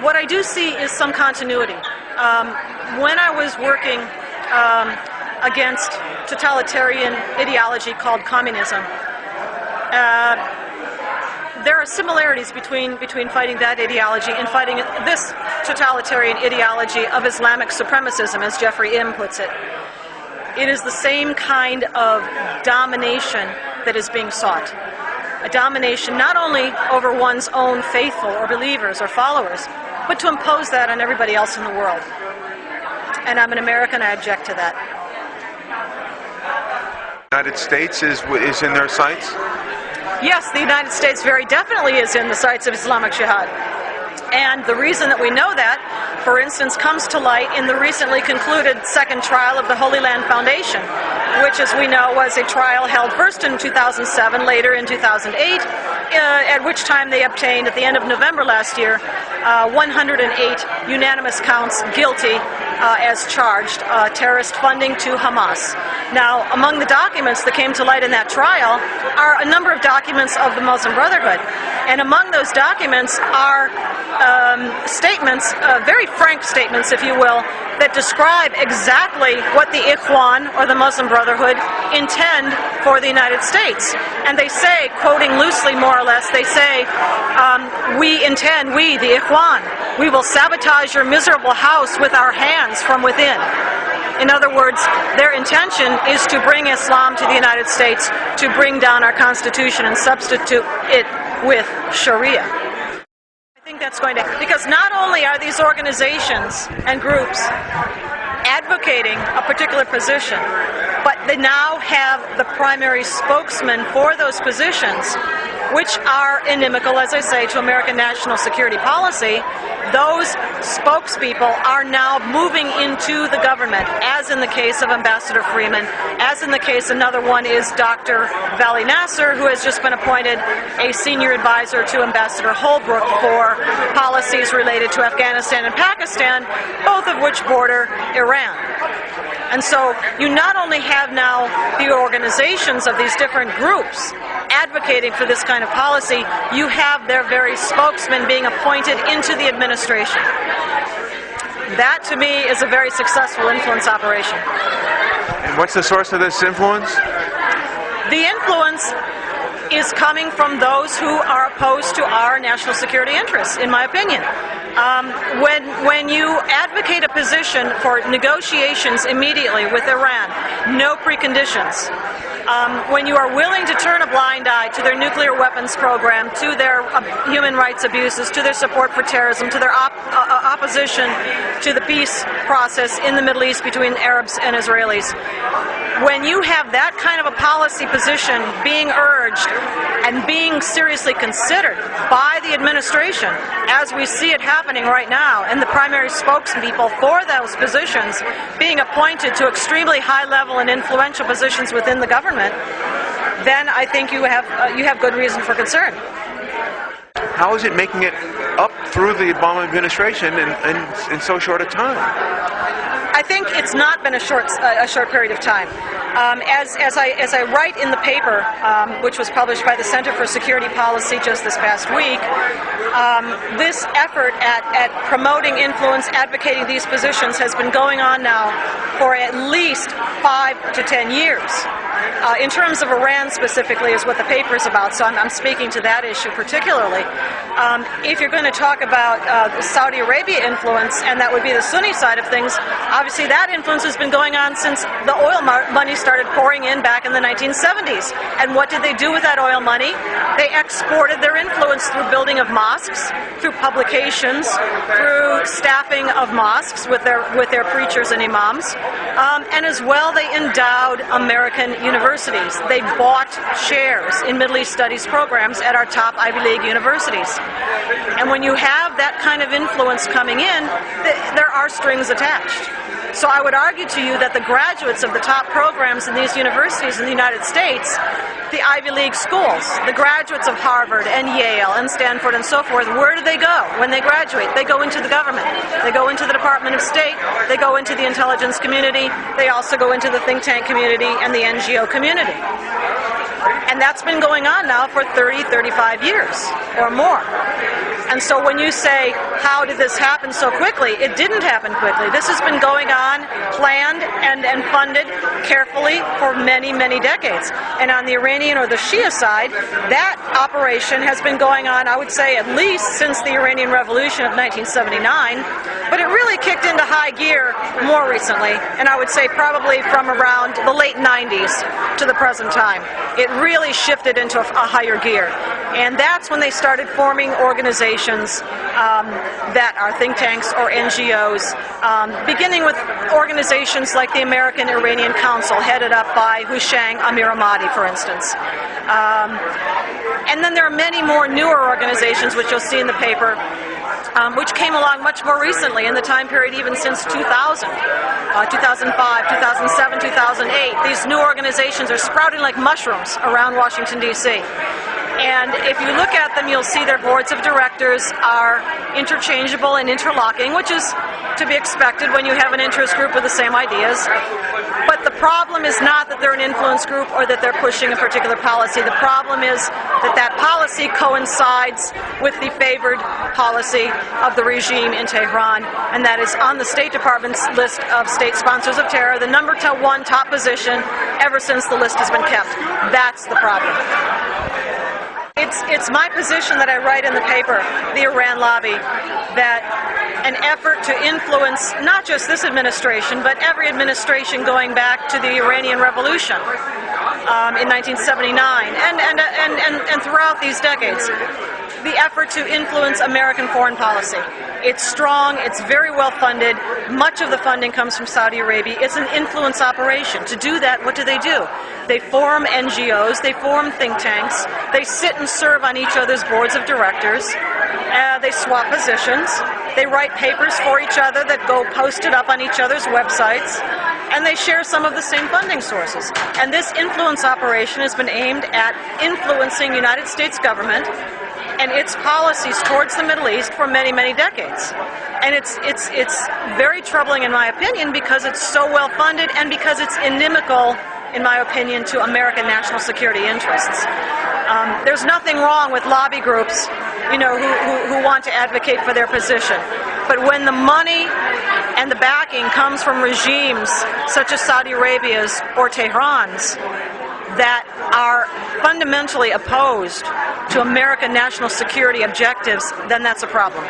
What I do see is some continuity. When I was working against totalitarian ideology called communism, there are similarities between fighting that ideology and fighting this totalitarian ideology of Islamic supremacism, as Jeffrey Im puts it. It is the same kind of domination that is being sought. A domination not only over one's own faithful or believers or followers, but to impose that on everybody else in the world. And I'm an American, I object to that. The United States is in their sights? Yes, the United States very definitely is in the sights of Islamic Jihad. And the reason that we know that, for instance, comes to light in the recently concluded second trial of the Holy Land Foundation, which, as we know, was a trial held first in 2007, later in 2008, at which time they obtained, at the end of November last year, 108 unanimous counts guilty as charged, terrorist funding to Hamas. Now, among the documents that came to light in that trial are a number of documents of the Muslim Brotherhood. And among those documents are statements, very frank statements, if you will, that describe exactly what the Ikhwan, or the Muslim Brotherhood, intend for the United States. And they say, quoting loosely more or less, they say, we, the Ikhwan, we will sabotage your miserable house with our hands from within. In other words, their intention is to bring Islam to the United States, to bring down our Constitution and substitute it with Sharia. I think that's going to, because not only are these organizations and groups advocating a particular position, but they now have the primary spokesman for those positions, which are inimical, as I say, to American national security policy. Those spokespeople are now moving into the government, as in the case of Ambassador Freeman, as in the case, another one is Dr. Vali Nasser, who has just been appointed a senior advisor to Ambassador Holbrooke for policies related to Afghanistan and Pakistan, both of which border Iran. And so you not only have now the organizations of these different groups advocating for this kind of policy, you have their very spokesman being appointed into the administration. That, to me, is a very successful influence operation. And what's the source of this influence? The influence is coming from those who are opposed to our national security interests, in my opinion. When you advocate a position for negotiations immediately with Iran, no preconditions, when you are willing to turn a blind eye to their nuclear weapons program, to their human rights abuses, to their support for terrorism, to their opposition to the peace process in the Middle East between Arabs and Israelis, when you have that kind of a policy position being urged and being seriously considered by the administration, as we see it happening right now, and the primary spokespeople for those positions being appointed to extremely high-level and influential positions within the government, then I think you have good reason for concern. How is it making it up through the Obama administration in so short a time? I think it's not been a short period of time. As I write in the paper, which was published by the Center for Security Policy just this past week, this effort at promoting influence, advocating these positions has been going on now for at least 5 to 10 years. In terms of Iran specifically is what the paper is about, so I'm speaking to that issue particularly. If you're going to talk about Saudi Arabia influence, and that would be the Sunni side of things, obviously that influence has been going on since the oil money started pouring in back in the 1970s. And what did they do with that oil money? They exported their influence through building of mosques, through publications, through staffing of mosques with their preachers and imams, and as well they endowed American universities. They bought shares in Middle East studies programs at our top Ivy League universities. And when you have that kind of influence coming in, there are strings attached. So I would argue to you that the graduates of the top programs in these universities in the United States, the Ivy League schools, the graduates of Harvard and Yale and Stanford and so forth, where do they go when they graduate? They go into the government. They go into the Department of State. They go into the intelligence community. They also go into the think tank community and the NGO community. And that's been going on now for 30, 35 years or more. And so when you say, how did this happen so quickly? It didn't happen quickly. This has been going on, planned and funded carefully for many, many decades. And on the Iranian or the Shia side, that operation has been going on, I would say, at least since the Iranian Revolution of 1979, but it really kicked into high gear more recently, and I would say probably from around the late 90s to the present time. It really shifted into a higher gear. And that's when they started forming organizations that are think tanks or NGOs, beginning with organizations like the American Iranian Council, headed up by Hushang Amiramadi, for instance. And then there are many more newer organizations, which you'll see in the paper, which came along much more recently in the time period even since 2000, 2005, 2007, 2008. These new organizations are sprouting like mushrooms around Washington, D.C. And if you look at them, you'll see their boards of directors are interchangeable and interlocking, which is to be expected when you have an interest group with the same ideas. But the problem is not that they're an influence group or that they're pushing a particular policy. The problem is that that policy coincides with the favored policy of the regime in Tehran, and that is on the State Department's list of state sponsors of terror, the number one top position ever since the list has been kept. That's the problem. It's my position that I write in the paper, The Iran Lobby, that an effort to influence not just this administration, but every administration going back to the Iranian Revolution in 1979 and throughout these decades, the effort to influence American foreign policy. It's strong, it's very well funded, much of the funding comes from Saudi Arabia. It's an influence operation. To do that, what do? They form NGOs, they form think tanks, they sit and serve on each other's boards of directors, they swap positions, they write papers for each other that go posted up on each other's websites, and they share some of the same funding sources. And this influence operation has been aimed at influencing the United States government and its policies towards the Middle East for many, many decades. And it's very troubling in my opinion because it's so well funded and because it's inimical, in my opinion, to American national security interests. There's nothing wrong with lobby groups, who want to advocate for their position. But when the money and the backing comes from regimes such as Saudi Arabia's or Tehran's that are fundamentally opposed to American national security objectives, then that's a problem.